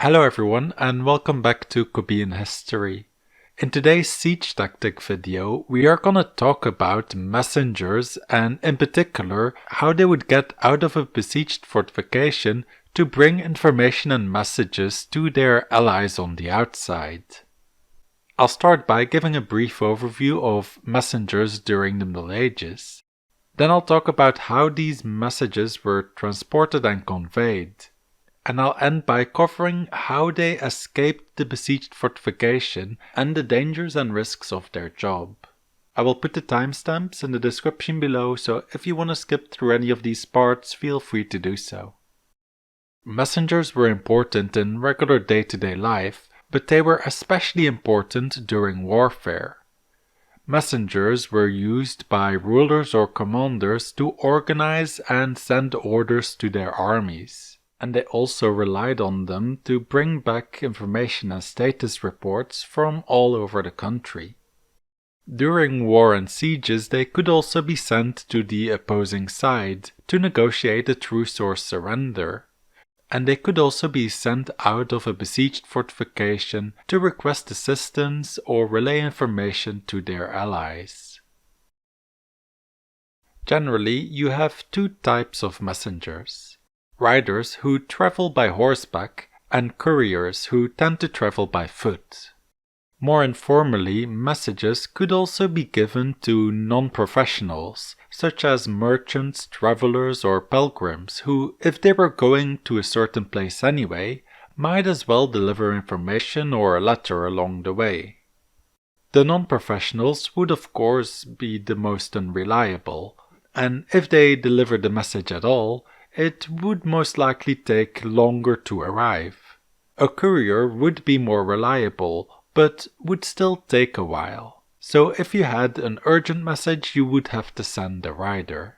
Hello everyone and welcome back to Korean History. In today's siege tactic video, we are gonna talk about messengers and in particular how they would get out of a besieged fortification to bring information and messages to their allies on the outside. I'll start by giving a brief overview of messengers during the Middle Ages. Then I'll talk about how these messages were transported and conveyed. And I'll end by covering how they escaped the besieged fortification and the dangers and risks of their job. I will put the timestamps in the description below, so if you want to skip through any of these parts, feel free to do so. Messengers were important in regular day-to-day life, but they were especially important during warfare. Messengers were used by rulers or commanders to organize and send orders to their armies. And they also relied on them to bring back information and status reports from all over the country. During war and sieges, they could also be sent to the opposing side to negotiate a truce or surrender. And they could also be sent out of a besieged fortification to request assistance or relay information to their allies. Generally, you have two types of messengers. Riders who travel by horseback, and couriers who tend to travel by foot. More informally, messages could also be given to non-professionals, such as merchants, travelers, or pilgrims, who, if they were going to a certain place anyway, might as well deliver information or a letter along the way. The non-professionals would of course be the most unreliable, and if they delivered the message at all, it would most likely take longer to arrive. A courier would be more reliable, but would still take a while. So if you had an urgent message, you would have to send a rider.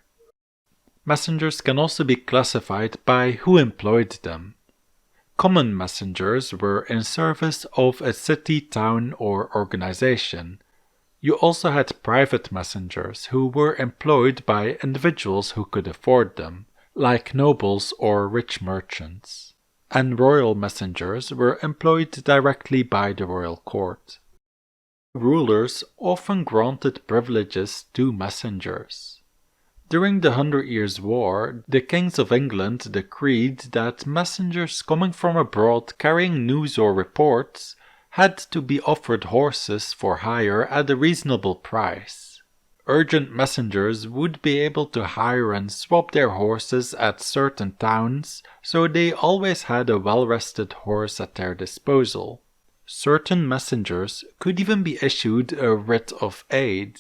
Messengers can also be classified by who employed them. Common messengers were in service of a city, town, or organization. You also had private messengers who were employed by individuals who could afford them, like nobles or rich merchants, and royal messengers were employed directly by the royal court. Rulers often granted privileges to messengers. During the 100 Years' War, the kings of England decreed that messengers coming from abroad carrying news or reports had to be offered horses for hire at a reasonable price. Urgent messengers would be able to hire and swap their horses at certain towns, so they always had a well-rested horse at their disposal. Certain messengers could even be issued a writ of aid.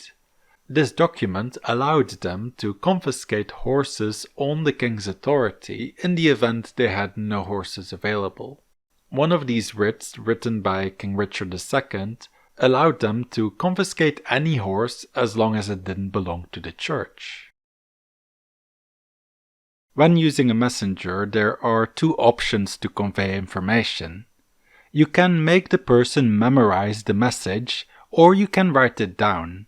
This document allowed them to confiscate horses on the king's authority in the event they had no horses available. One of these writs, written by King Richard II, allowed them to confiscate any horse as long as it didn't belong to the church. When using a messenger, there are two options to convey information. You can make the person memorize the message, or you can write it down.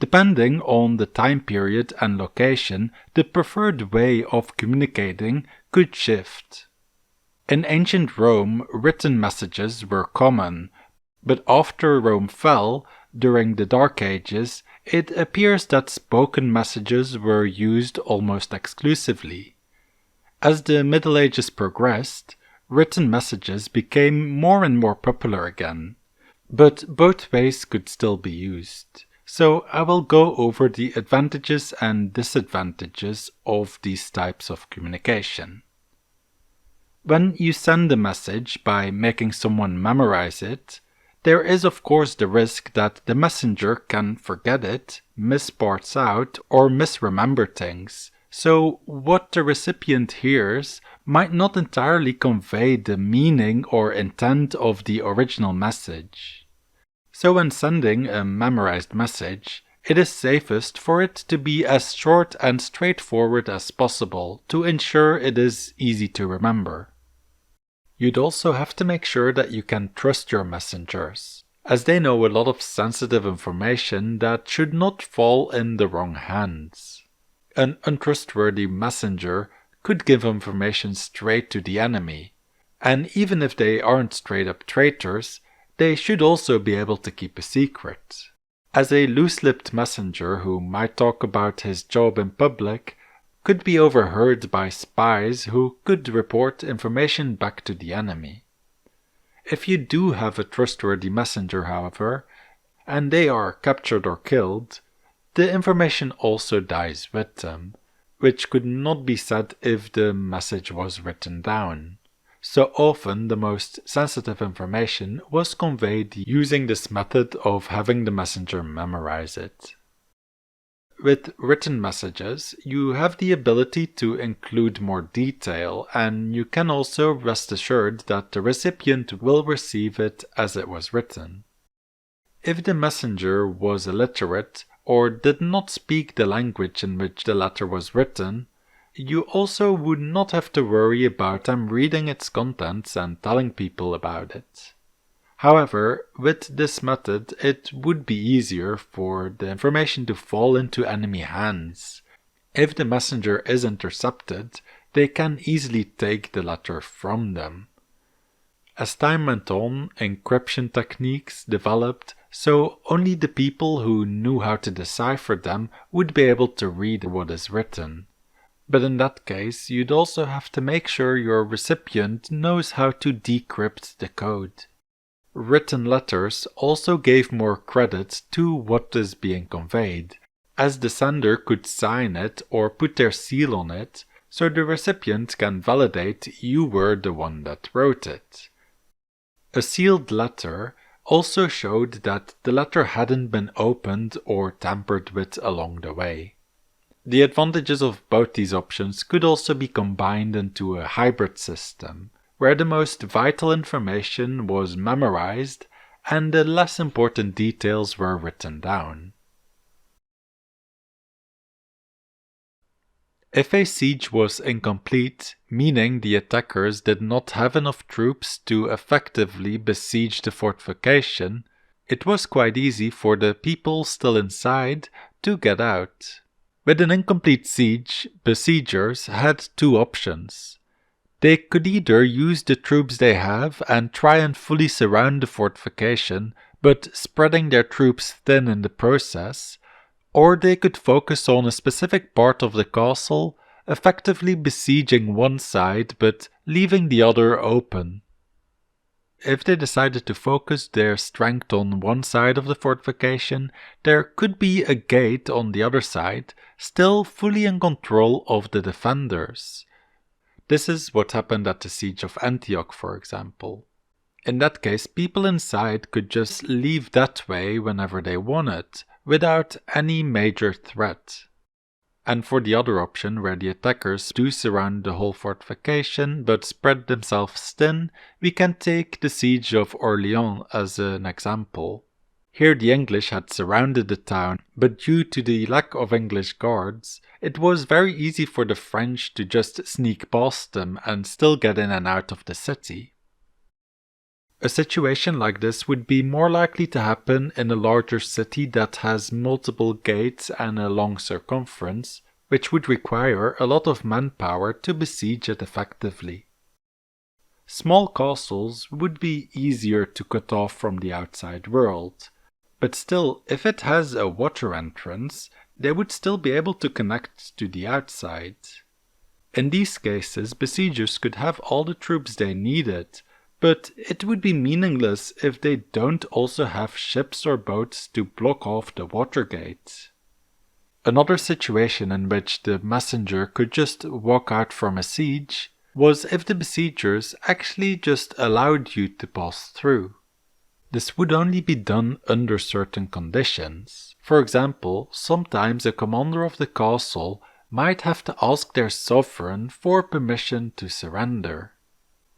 Depending on the time period and location, the preferred way of communicating could shift. In ancient Rome, written messages were common, but after Rome fell, during the Dark Ages, it appears that spoken messages were used almost exclusively. As the Middle Ages progressed, written messages became more and more popular again. But both ways could still be used, so I will go over the advantages and disadvantages of these types of communication. When you send a message by making someone memorize it, there is of course the risk that the messenger can forget it, miss parts out, or misremember things, so what the recipient hears might not entirely convey the meaning or intent of the original message. So when sending a memorized message, it is safest for it to be as short and straightforward as possible to ensure it is easy to remember. You'd also have to make sure that you can trust your messengers, as they know a lot of sensitive information that should not fall in the wrong hands. An untrustworthy messenger could give information straight to the enemy, And even if they aren't straight up traitors, they should also be able to keep a secret. As a loose-lipped messenger who might talk about his job in public could be overheard by spies who could report information back to the enemy. If you do have a trustworthy messenger, however, and they are captured or killed, the information also dies with them, which could not be said if the message was written down. So often the most sensitive information was conveyed using this method of having the messenger memorize it. With written messages, you have the ability to include more detail, and you can also rest assured that the recipient will receive it as it was written. If the messenger was illiterate or did not speak the language in which the letter was written, you also would not have to worry about them reading its contents and telling people about it. However, with this method, it would be easier for the information to fall into enemy hands. If the messenger is intercepted, they can easily take the letter from them. As time went on, encryption techniques developed, so only the people who knew how to decipher them would be able to read what is written. But in that case, you'd also have to make sure your recipient knows how to decrypt the code. Written letters also gave more credit to what is being conveyed, as the sender could sign it or put their seal on it, so the recipient can validate you were the one that wrote it. A sealed letter also showed that the letter hadn't been opened or tampered with along the way. The advantages of both these options could also be combined into a hybrid system, where the most vital information was memorized and the less important details were written down. If a siege was incomplete, meaning the attackers did not have enough troops to effectively besiege the fortification, it was quite easy for the people still inside to get out. With an incomplete siege, besiegers had two options. They could either use the troops they have and try and fully surround the fortification, but spreading their troops thin in the process, or they could focus on a specific part of the castle, effectively besieging one side but leaving the other open. If they decided to focus their strength on one side of the fortification, there could be a gate on the other side, still fully in control of the defenders. This is what happened at the Siege of Antioch, for example. In that case, people inside could just leave that way whenever they wanted, without any major threat. And for the other option, where the attackers do surround the whole fortification but spread themselves thin, we can take the Siege of Orleans as an example. Here the English had surrounded the town, but due to the lack of English guards, it was very easy for the French to just sneak past them and still get in and out of the city. A situation like this would be more likely to happen in a larger city that has multiple gates and a long circumference, which would require a lot of manpower to besiege it effectively. Small castles would be easier to cut off from the outside world, but still, if it has a water entrance, they would still be able to connect to the outside. In these cases, besiegers could have all the troops they needed, but it would be meaningless if they don't also have ships or boats to block off the water gate. Another situation in which the messenger could just walk out from a siege was if the besiegers actually just allowed you to pass through. This would only be done under certain conditions. For example, sometimes a commander of the castle might have to ask their sovereign for permission to surrender.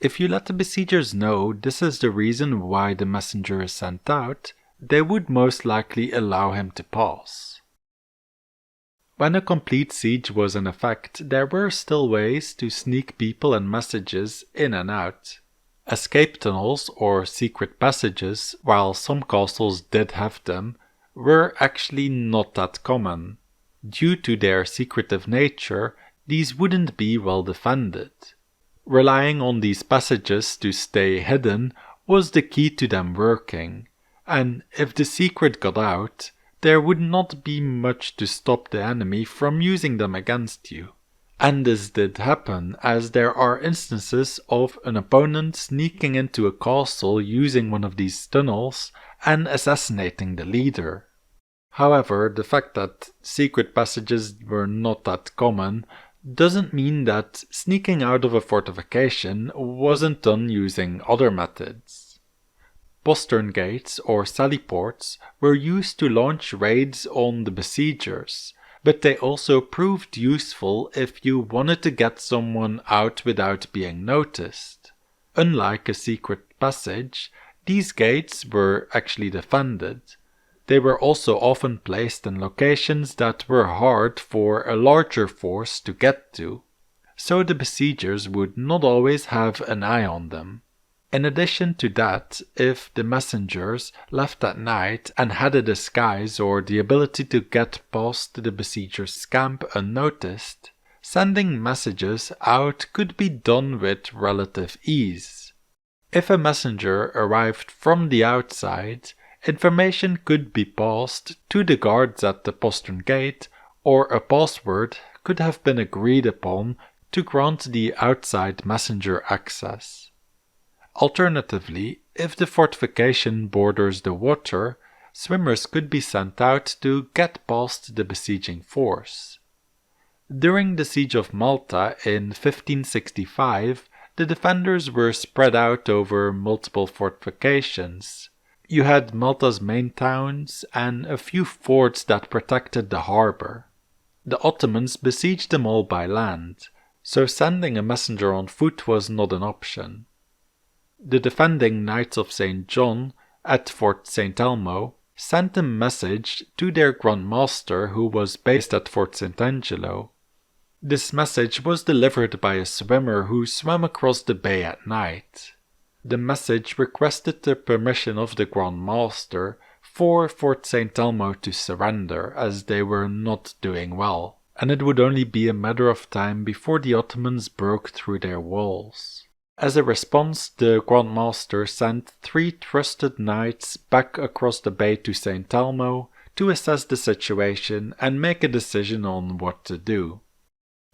If you let the besiegers know this is the reason why the messenger is sent out, they would most likely allow him to pass. When a complete siege was in effect, there were still ways to sneak people and messages in and out. Escape tunnels or secret passages, while some castles did have them, were actually not that common. Due to their secretive nature, these wouldn't be well defended. Relying on these passages to stay hidden was the key to them working, and if the secret got out, there would not be much to stop the enemy from using them against you. And this did happen, as there are instances of an opponent sneaking into a castle using one of these tunnels and assassinating the leader. However, the fact that secret passages were not that common doesn't mean that sneaking out of a fortification wasn't done using other methods. Postern gates or sally ports were used to launch raids on the besiegers, but they also proved useful if you wanted to get someone out without being noticed. Unlike a secret passage, these gates were actually defended. They were also often placed in locations that were hard for a larger force to get to, so the besiegers would not always have an eye on them. In addition to that, if the messengers left at night and had a disguise or the ability to get past the besiegers' camp unnoticed, sending messages out could be done with relative ease. If a messenger arrived from the outside, information could be passed to the guards at the postern gate, or a password could have been agreed upon to grant the outside messenger access. Alternatively, if the fortification borders the water, swimmers could be sent out to get past the besieging force. During the siege of Malta in 1565, the defenders were spread out over multiple fortifications. You had Malta's main towns and a few forts that protected the harbour. The Ottomans besieged them all by land, so sending a messenger on foot was not an option. The defending Knights of St. John at Fort St. Elmo sent a message to their Grand Master who was based at Fort St. Angelo. This message was delivered by a swimmer who swam across the bay at night. The message requested the permission of the Grand Master for Fort St. Elmo to surrender, as they were not doing well, and it would only be a matter of time before the Ottomans broke through their walls. As a response, the Grand Master sent 3 trusted knights back across the bay to St. Elmo to assess the situation and make a decision on what to do.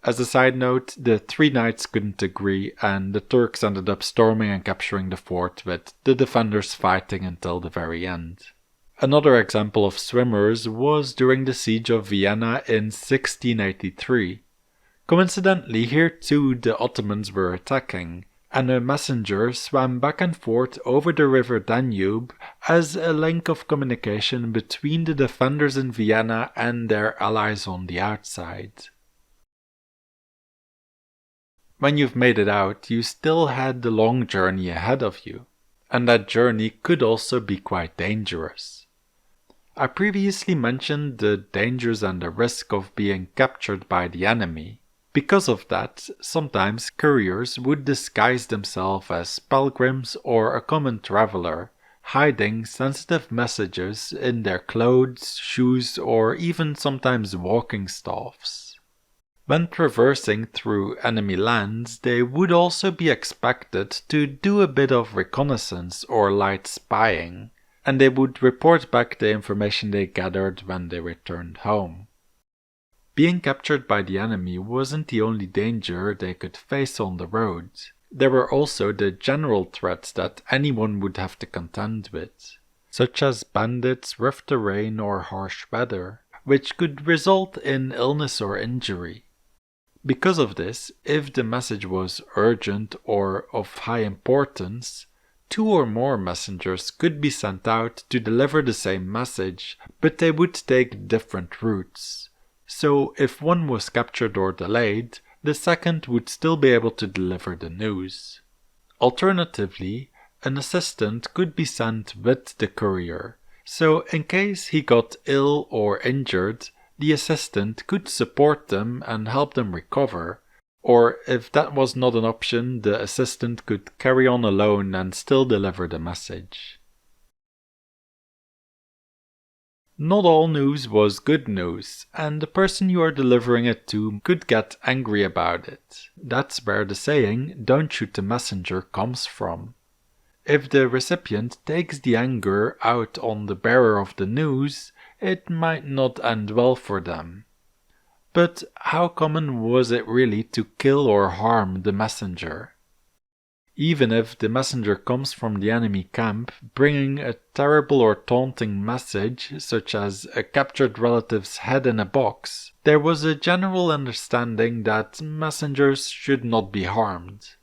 As a side note, the 3 knights couldn't agree, and the Turks ended up storming and capturing the fort, with the defenders fighting until the very end. Another example of swimmers was during the siege of Vienna in 1683. Coincidentally, here too the Ottomans were attacking, and a messenger swam back and forth over the river Danube as a link of communication between the defenders in Vienna and their allies on the outside. When you've made it out, you still had the long journey ahead of you, and that journey could also be quite dangerous. I previously mentioned the dangers and the risk of being captured by the enemy. Because of that, sometimes couriers would disguise themselves as pilgrims or a common traveler, hiding sensitive messages in their clothes, shoes, or even sometimes walking staffs. When traversing through enemy lands, they would also be expected to do a bit of reconnaissance or light spying, and they would report back the information they gathered when they returned home. Being captured by the enemy wasn't the only danger they could face on the road. There were also the general threats that anyone would have to contend with, such as bandits, rough terrain, or harsh weather, which could result in illness or injury. Because of this, if the message was urgent or of high importance, 2 or more messengers could be sent out to deliver the same message, but they would take different routes. So if one was captured or delayed, the second would still be able to deliver the news. Alternatively, an assistant could be sent with the courier, so in case he got ill or injured, the assistant could support them and help them recover, or if that was not an option, the assistant could carry on alone and still deliver the message. Not all news was good news, and the person you are delivering it to could get angry about it. That's where the saying, "don't shoot the messenger," comes from. If the recipient takes the anger out on the bearer of the news, it might not end well for them. But how common was it really to kill or harm the messenger? Even if the messenger comes from the enemy camp, bringing a terrible or taunting message, such as a captured relative's head in a box, there was a general understanding that messengers should not be harmed.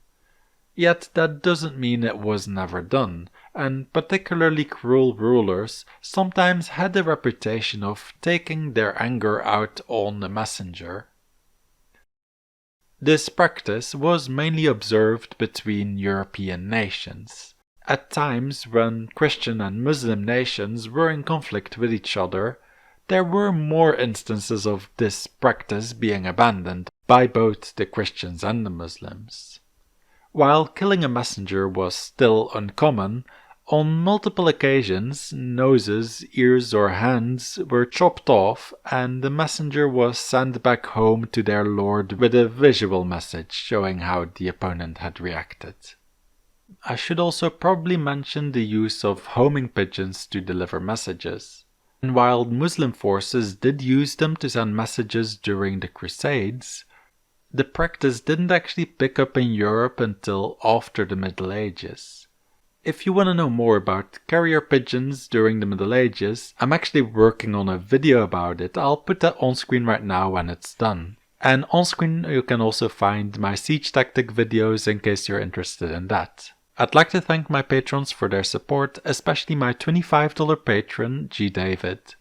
Yet that doesn't mean it was never done, and particularly cruel rulers sometimes had a reputation of taking their anger out on the messenger. This practice was mainly observed between European nations. At times when Christian and Muslim nations were in conflict with each other, there were more instances of this practice being abandoned by both the Christians and the Muslims. While killing a messenger was still uncommon, on multiple occasions noses, ears or hands were chopped off and the messenger was sent back home to their lord with a visual message showing how the opponent had reacted. I should also probably mention the use of homing pigeons to deliver messages. And while Muslim forces did use them to send messages during the Crusades, the practice didn't actually pick up in Europe until after the Middle Ages. If you want to know more about carrier pigeons during the Middle Ages, I'm actually working on a video about it. I'll put that on screen right now when it's done. And on screen you can also find my siege tactic videos in case you're interested in that. I'd like to thank my patrons for their support, especially my $25 patron, G. David.